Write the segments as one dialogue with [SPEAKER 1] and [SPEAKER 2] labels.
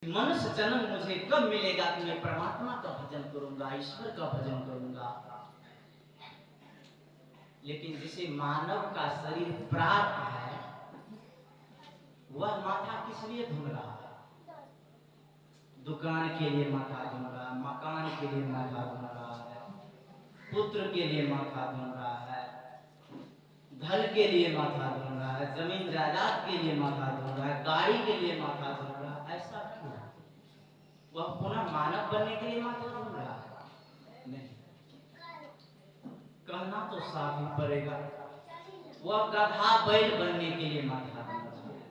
[SPEAKER 1] मनुष्य जन्म मुझे कब मिलेगा कि मैं परमात्मा का भजन करूंगा, ईश्वर का भजन करूंगा। लेकिन जिसे मानव का शरीर प्राप्त है, वह माथा किस लिए धुन रहा है? दुकान के लिए माथा धुन रहा है, मकान के लिए माथा धुन रहा है, पुत्र के लिए माथा धुन रहा है, धन के लिए माथा धुन रहा है, जमीन जायदाद के लिए माथा धुन रहा है, गाड़ी के लिए माथा धुन रहा है। ऐसा क्यों? वह पुनः मानव बनने के लिए माथा धुन रहा है? नहीं, कहना तो साफ ही पड़ेगा, वह गधा बैल बनने के लिए माथा धुन रहा है।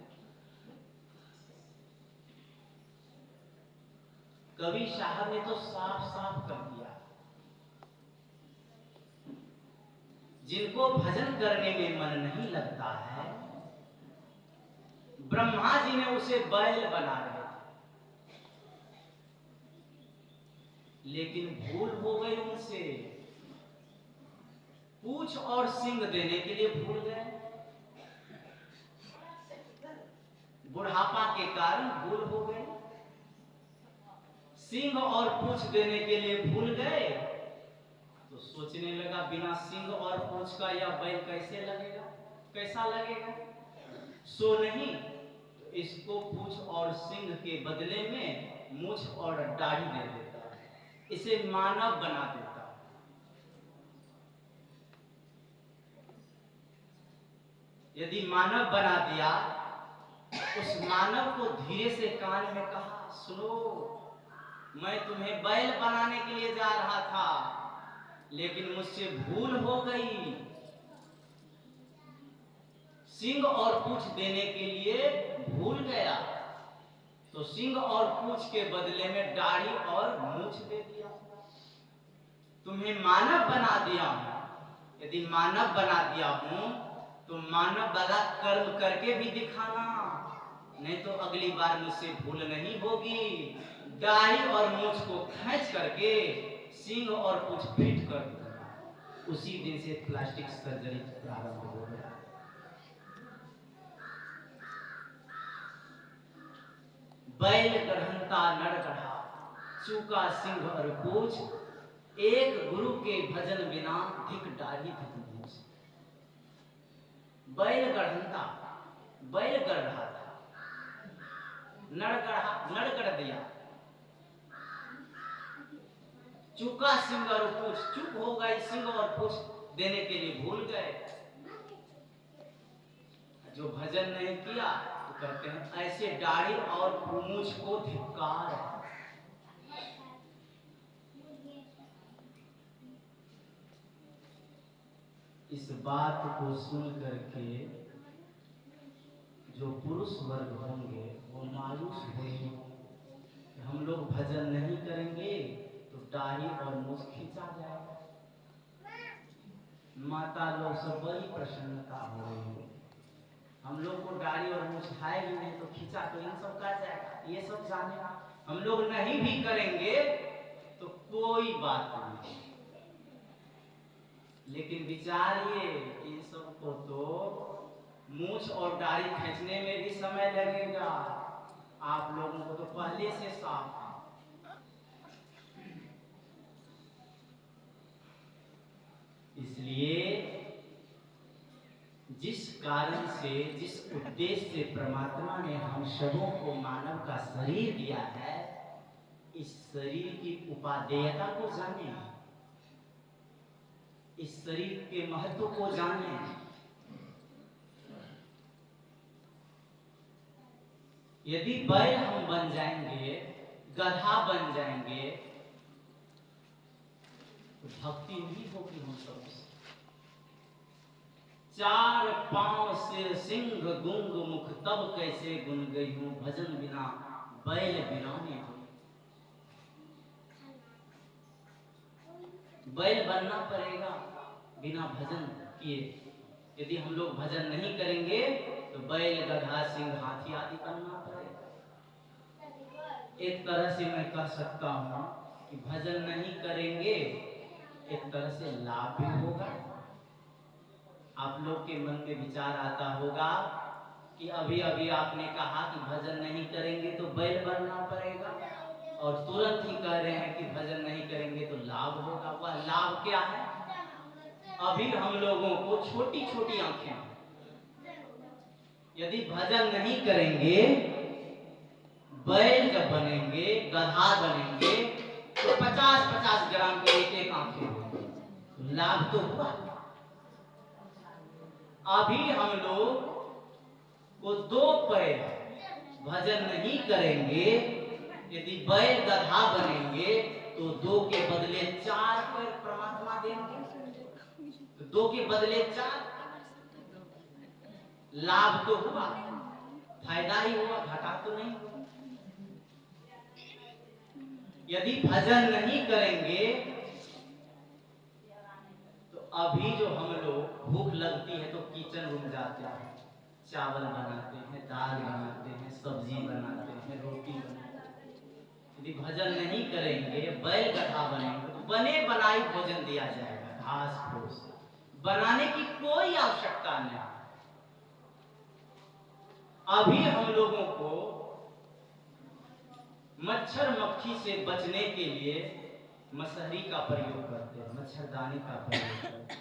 [SPEAKER 1] कवि साहब ने तो साफ साफ कर दिया, जिनको भजन करने में मन नहीं लगता है, ब्रह्मा जी ने उसे बैल बना रहे थे, लेकिन भूल हो गई उनसे। पूंछ और सींग देने के लिए भूल गए, बुढ़ापा के कारण भूल हो गई। सींग और पूंछ देने के लिए भूल गए तो सोचने लगा बिना सींग और पूंछ का यह बैल कैसे लगेगा, कैसा लगेगा। सो नहीं, इसको पूंछ और सींग के बदले में मूछ और दाढ़ी दे देता, इसे मानव बना देता। यदि मानव बना दिया, उस मानव को धीरे से कान में कहा, सुनो, मैं तुम्हें बैल बनाने के लिए जा रहा था, लेकिन मुझसे भूल हो गई। सींग और पूंछ देने के लिए भूल गया, तो सींग और पूंछ के बदले में दाढ़ी और मूछ दे दिया। तुम्हें मानव बना दिया हूं। यदि मानव बना दिया हूं तो मानव वाला कर्म करके भी दिखाना, नहीं तो अगली बार मुझसे भूल नहीं होगी। दाढ़ी और मूछ को खींच करके सींग और पूंछ फिट कर दूंगा। उसी दिन से प्लास्टिक सर्जरी प्रारंभ हो गया। बैल गढ़ंता नर गढ़ा, चूका सिंह और पूछ, एक गुरु के भजन बिना धिक दाढ़ी धिक मूछ। बैल गढ़ंता, बैल गढ़ रहा था, नड़ गढ़ दिया। चूका सिंह और पूछ, चूक हो गई, सिंह और पूछ देने के लिए भूल गए। जो भजन नहीं किया तो कहते हैं ऐसे दाढ़ी और मूछ को धिक्कार है। इस बात को सुन करके जो पुरुष वर्ग होंगे वो मायूस होंगे, हम लोग भजन नहीं करेंगे तो दाढ़ी और मूछ खींचा जाएगा। माता लोग सब बड़ी प्रसन्नता हो रही है, हम लोग को दाढ़ी और मूछ है ही नहीं तो खींचा तो इन सब कर जाएगा, ये सब जानेगा। हम लोग नहीं भी करेंगे तो कोई बात नहीं, लेकिन विचारिए इन सबको तो मूछ और दाढ़ी खींचने में भी समय लगेगा। आप लोगों को तो पहले से साफ है। इसलिए जिस कारण से, जिस उद्देश्य से परमात्मा ने हम सबों को मानव का शरीर दिया है, इस शरीर की उपादेयता को जाने, इस शरीर के महत्व को जाने। यदि बैल हम बन जाएंगे, गधा बन जाएंगे, तो भक्ति नहीं होगी हम सबसे। चार पांव से सिंह गुंग मुख, तब कैसे गुन गई हूं, भजन बिना बैल बिराने हो। बैल बनना पड़ेगा बिना भजन किए। यदि हम लोग भजन नहीं करेंगे तो बैल गधा सिंह हाथी आदि बनना पड़ेगा। एक तरह से मैं कह सकता हूं कि भजन नहीं करेंगे एक तरह से लाभ भी होगा। आप लोग के मन में विचार आता होगा कि अभी अभी आपने कहा कि भजन नहीं करेंगे तो बैल बनना पड़ेगा। और तुरंत ही कह रहे हैं कि भजन नहीं करेंगे तो लाभ होगा। वह लाभ क्या है? अभी हम लोगों को छोटी छोटी आंखें हैं। यदि भजन नहीं करेंगे, बैल जब बनेंगे, गधा बनेंगे, तो 50-50 ग्राम के एक एक आंखें होंगे, तो लाभ तो हुआ। अभी हम लोग को 2 पैर, भजन नहीं करेंगे, यदि बैल गधा बनेंगे तो 2 के बदले 4 पैर परमात्मा देंगे, तो 2 के बदले 4, लाभ तो हुआ, फायदा ही हुआ, घाटा तो नहीं हुआ। यदि भजन नहीं करेंगे तो अभी जो हम लोग भूख लगती है तो किचन रूम जाते हैं, चावल बनाते हैं, दाल बनाते हैं, सब्जी बनाते हैं, रोटी बनाते हैं। यदि भजन नहीं करेंगे, बैल गधा बनेंगे तो बने बनाई भोजन दिया जाएगा, घास फूस, बनाने की कोई आवश्यकता नहीं। अभी हम लोगों को मच्छर मक्खी से बचने के लिए मशहरी का प्रयोग करते हैं, मच्छरदानी का प्रयोग करते हैं।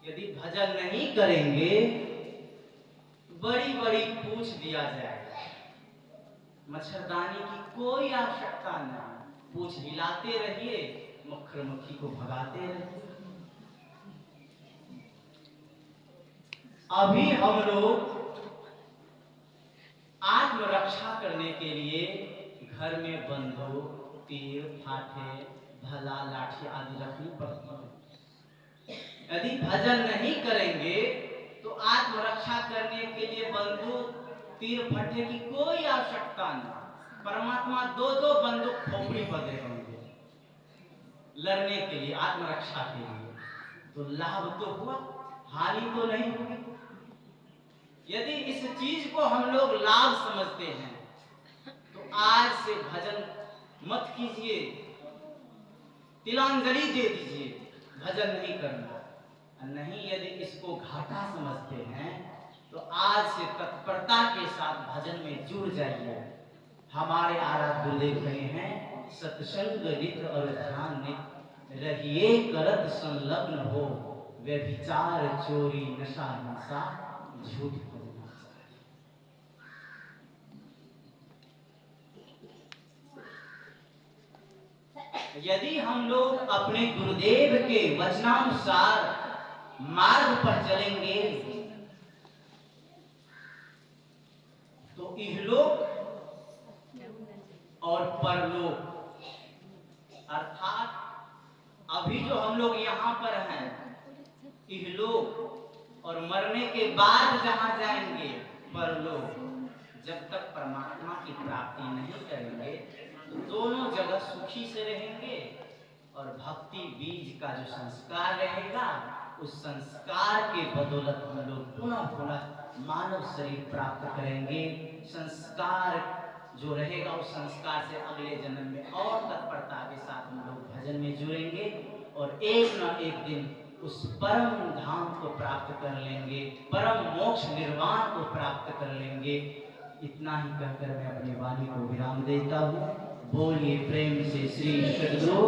[SPEAKER 1] यदि भजन नहीं करेंगे, बड़ी बड़ी पूछ दिया जाएगा, मच्छरदानी की कोई आवश्यकता नहीं, पूछ हिलाते रहिए, मच्छर मक्खी को भगाते रहिए। अभी हम लोग आत्मरक्षा करने के लिए घर में बंदूक, तीर, फाटे, भला, लाठी आदि रखनी पड़ती है। यदि भजन नहीं करेंगे तो आत्मरक्षा करने के लिए बंदूक, तीर, फट्टे की कोई आवश्यकता नहीं। परमात्मा 2-2 बंदूक खोपड़ी पर दे देंगे लड़ने के लिए, आत्मरक्षा के लिए, तो लाभ तो हुआ, हानि तो नहीं होगी। यदि इस चीज को हम लोग लाभ समझते हैं तो आज से भजन मत कीजिए, तिलांजलि दे दीजिए, भजन नहीं करना। नहीं, यदि इसको घाटा समझते हैं तो आज से तत्परता के साथ भजन में जुड़ जाइए। हमारे आराध्य गुरुदेव कहे हैं, सत्संग नित और ध्यान नित रहिए करत संलग्न हो, व्यभिचार चोरी नशा हिंसा झूठ। यदि हम लोग अपने गुरुदेव के वचनानुसार मार्ग पर चलेंगे तो इहलोक और परलोक, अर्थात अभी जो हम लोग यहाँ पर हैं, इहलोक और मरने के बाद जहाँ जाएंगे परलोक, जब तक परमात्मा की प्राप्ति नहीं करेंगे तो दोनों जगह सुखी से रहेंगे। और भक्ति बीज का जो संस्कार रहेगा, उस संस्कार के बदौलत हम लोग पुनः मानव शरीर प्राप्त करेंगे। संस्कार जो रहेगा उस संस्कार से अगले जन्म में और तत्परता के साथ हम लोग भजन में जुड़ेंगे और एक न एक दिन उस परम धाम को प्राप्त कर लेंगे, परम मोक्ष निर्वाण को प्राप्त कर लेंगे। इतना ही कहकर मैं अपनी वाणी को विराम देता हूँ। बोलिए प्रेम से श्री सद्गुरु